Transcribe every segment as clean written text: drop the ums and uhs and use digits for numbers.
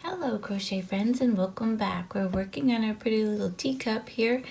Hello crochet friends and welcome back. We're working on our pretty little teacup here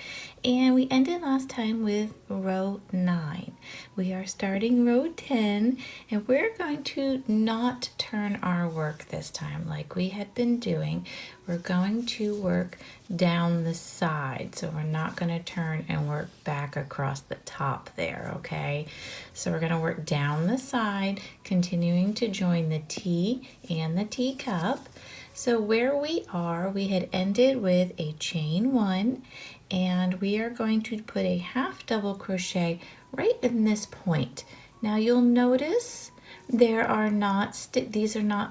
and we ended last time with row 9. We are starting row 10 and we're going to not turn our work this time like we had been doing. We're going to work down the side, so we're not going to turn and work back across the top there, okay? So we're going to work down the side, continuing to join the T and the teacup. So where we are, we had ended with a chain 1 and we are going to put a half double crochet right in this point. Now you'll notice these are not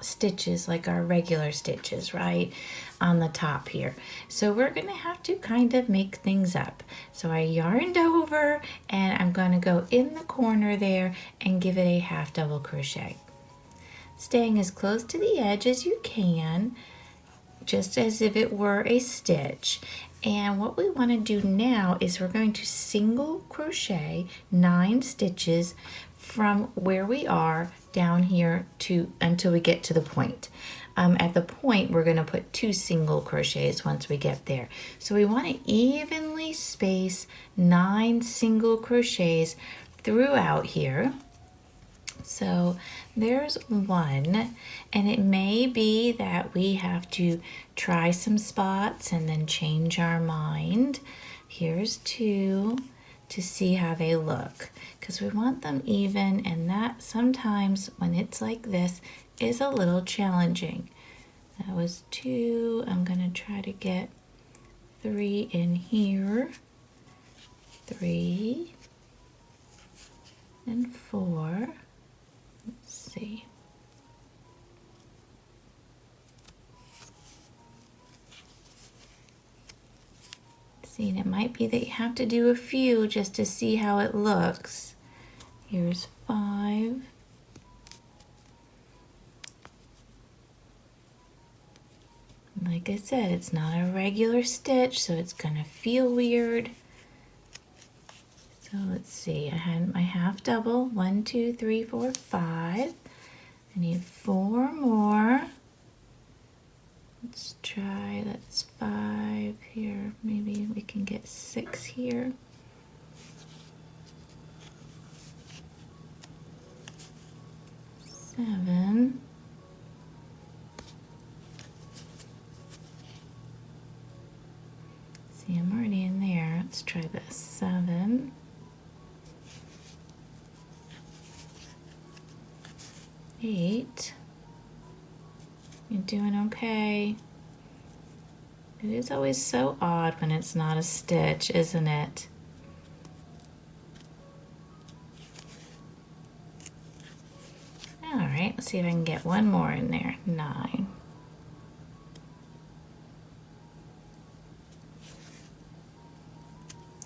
stitches like our regular stitches, right, on the top here. So we're going to have to kind of make things up. So I yarned over and I'm going to go in the corner there and give it a half double crochet. Staying as close to the edge as you can, just as if it were a stitch. And what we want to do now is we're going to single crochet 9 stitches from where we are down here until we get to the point. At the point, we're going to put 2 single crochets once we get there. So we want to evenly space 9 single crochets throughout here. So there's 1, and it may be that we have to try some spots and then change our mind. Here's 2 to see how they look, because we want them even, and that sometimes when it's like this is a little challenging. That was 2. I'm going to try to get 3 in here. 3 and 4. Let's see. See, and it might be that you have to do a few just to see how it looks. Here's 5. Like I said, it's not a regular stitch, so it's gonna feel weird. So let's see, I had my half double, 1, 2, 3, 4, 5. I need 4 more. Let's try, that's 5 here. Maybe we can get 6 here. 7. See, I'm already in there. Let's try this. 7. 8. You're doing okay. It is always so odd when it's not a stitch, isn't it? All right, let's see if I can get 1 more in there. 9.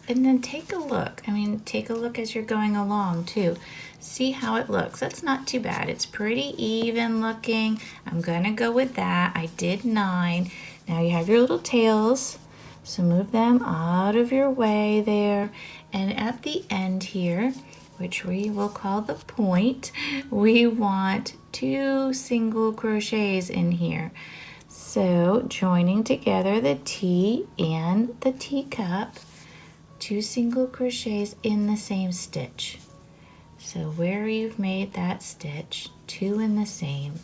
And then take a look. Take a look as you're going along too. See how it looks. That's not too bad. It's pretty even looking. I'm gonna go with that. I did 9. Now you have your little tails, so move them out of your way there. And at the end here, which we will call the point, we want 2 single crochets in here. So joining together the T and the teacup, 2 single crochets in the same stitch. So where you've made that stitch, 2 in the same.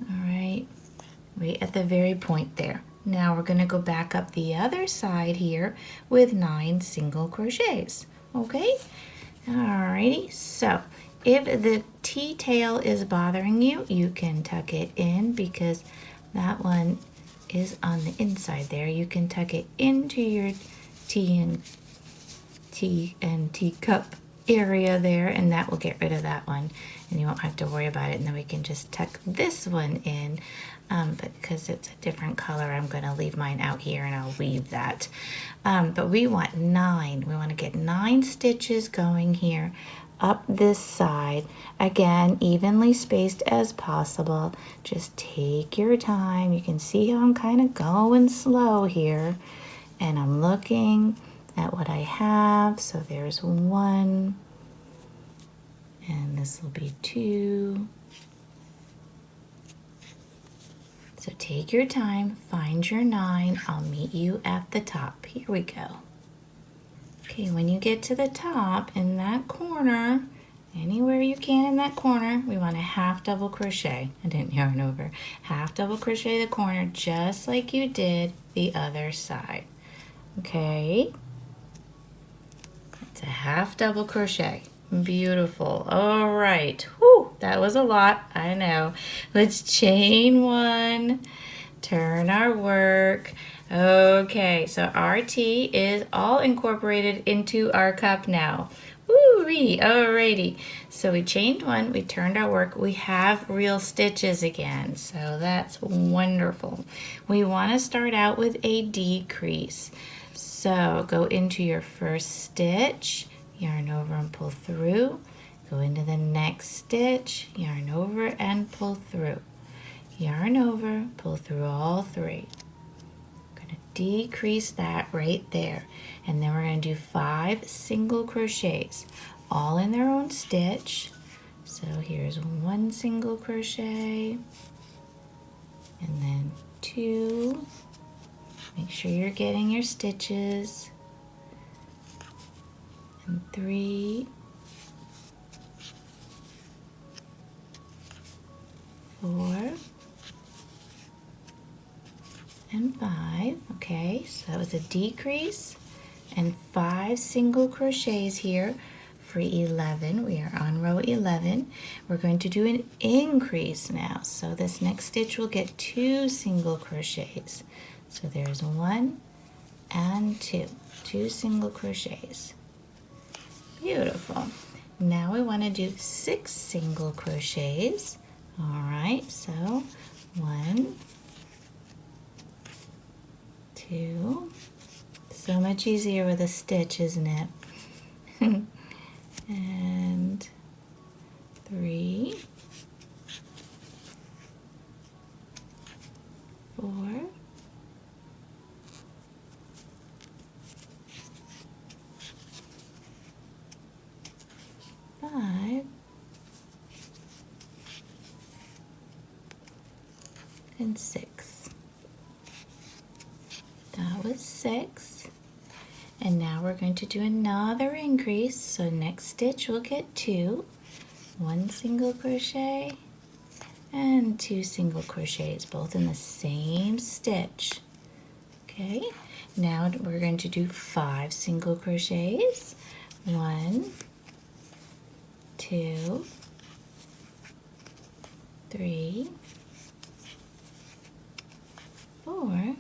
All right, right at the very point there. Now we're going to go back up the other side here with 9 single crochets. Okay, alrighty. So if the T-tail is bothering you, you can tuck it in because that one is on the inside there. You can tuck it into your tea and teacup area there, and that will get rid of that one, and you won't have to worry about it. And then we can just tuck this one in, but because it's a different color, I'm going to leave mine out here and I'll weave that. But we want 9. We want to get 9 stitches going here up this side. Again, evenly spaced as possible. Just take your time. You can see how I'm kind of going slow here. And I'm looking at what I have. So there's 1, and this will be 2, So take your time, find your 9. I'll meet you at the top. Here we go. Okay, when you get to the top in that corner, anywhere you can in that corner, we want to half double crochet. I didn't yarn over. Half double crochet the corner just like you did the other side. Okay, it's a half double crochet. Beautiful. All right. Whew, that was a lot. I know. Let's chain 1, turn our work. Okay, so our tea is all incorporated into our cup now. Woo-wee. Alrighty. So we chained 1, we turned our work. We have real stitches again, so that's wonderful. We want to start out with a decrease. So go into your first stitch, yarn over and pull through, go into the next stitch, yarn over and pull through, yarn over, pull through all 3. We're going to decrease that right there, and then we're going to do 5 single crochets, all in their own stitch. So here's 1 single crochet, and then 2. Make sure you're getting your stitches. And 3, 4, and 5. Okay, so that was a decrease and 5 single crochets here for 11. We are on row 11. We're going to do an increase now. So this next stitch will get 2 single crochets. So there's 1 and 2. 2 single crochets. Beautiful. Now we want to do 6 single crochets. All right, so 1, 2. So much easier with a stitch, isn't it? And 3, 4, 5, and 6. That was 6. And now we're going to do another increase. So next stitch we'll get 2, 1 single crochet and 2 single crochets, both in the same stitch. Okay, now we're going to do 5 single crochets. 1, 2, 3, 4,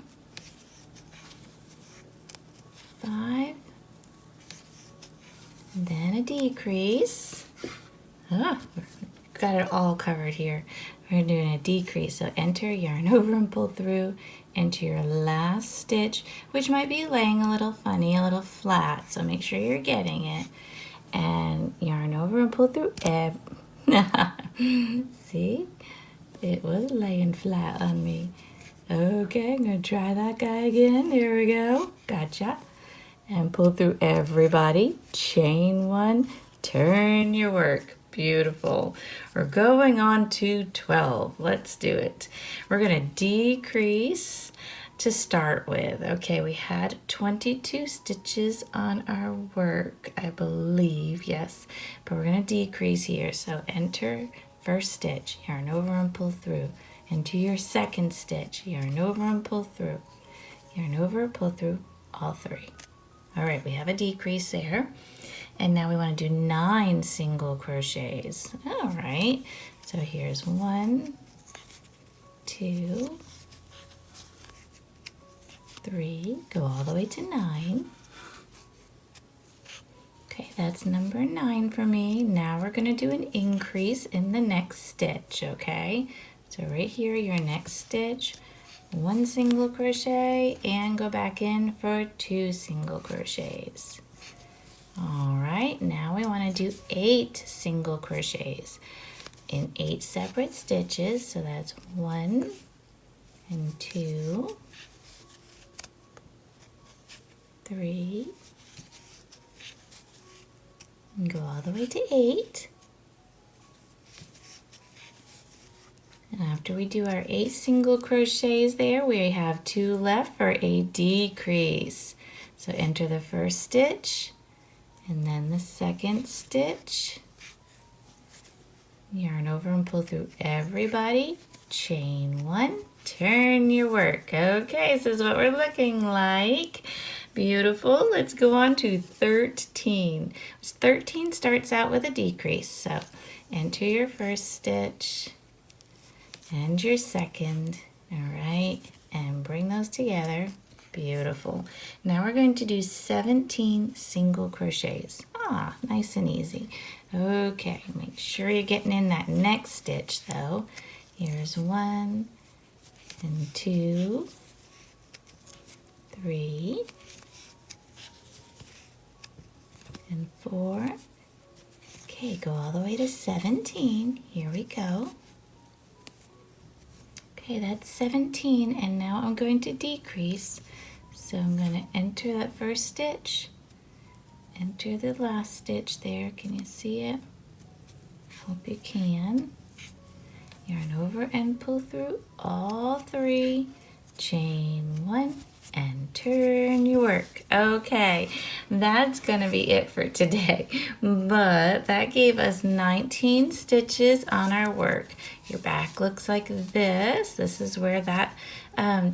5, and then a decrease. Got it all covered here. We're doing a decrease, so enter, yarn over and pull through into your last stitch, which might be laying a little funny, a little flat, so make sure you're getting it. And yarn over and pull through see, it was laying flat on me. Okay, I'm going to try that guy again. Here we go. Gotcha. And pull through everybody. Chain 1, turn your work. Beautiful. We're going on to 12. Let's do it. We're going to decrease to start with. Okay, we had 22 stitches on our work, I believe, yes. But we're going to decrease here. So enter first stitch, yarn over and pull through. Into your second stitch, yarn over and pull through. Yarn over, pull through all 3. All right, we have a decrease there. And now we want to do 9 single crochets. All right, so here's 1, 2, 3, go all the way to 9. Okay, that's number 9 for me. Now we're going to do an increase in the next stitch, okay? So right here, your next stitch, 1 single crochet and go back in for 2 single crochets. All right, now we want to do 8 single crochets in 8 separate stitches. So that's 1 and 2, 3, and go all the way to 8. After we do our 8 single crochets there, we have 2 left for a decrease. So enter the first stitch and then the second stitch. Yarn over and pull through everybody. Chain 1, turn your work. Okay, this is what we're looking like. Beautiful. Let's go on to 13. 13 starts out with a decrease. So enter your first stitch and your second. All right, and bring those together. Beautiful. Now we're going to do 17 single crochets. Ah, nice and easy. Okay, make sure you're getting in that next stitch though. Here's 1 and 2, 3 and 4. Okay, go all the way to 17. Here we go. Okay, that's 17, and now I'm going to decrease. So I'm going to enter that first stitch, enter the last stitch there. Can you see it? Hope you can. Yarn over and pull through all 3, chain 1, and turn your work. Okay, that's gonna be it for today, but that gave us 19 stitches on our work. Your back looks like this. This is where that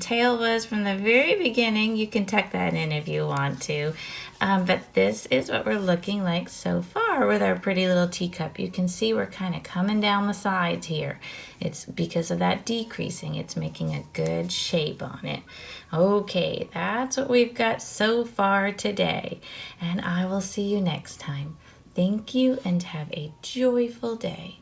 tail was from the very beginning. You can tuck that in if you want to, but this is what we're looking like so far with our pretty little teacup. You can see we're kind of coming down the sides here. It's because of that decreasing. It's making a good shape on it. Okay, that's what we've got so far today, and I will see you next time. Thank you and have a joyful day.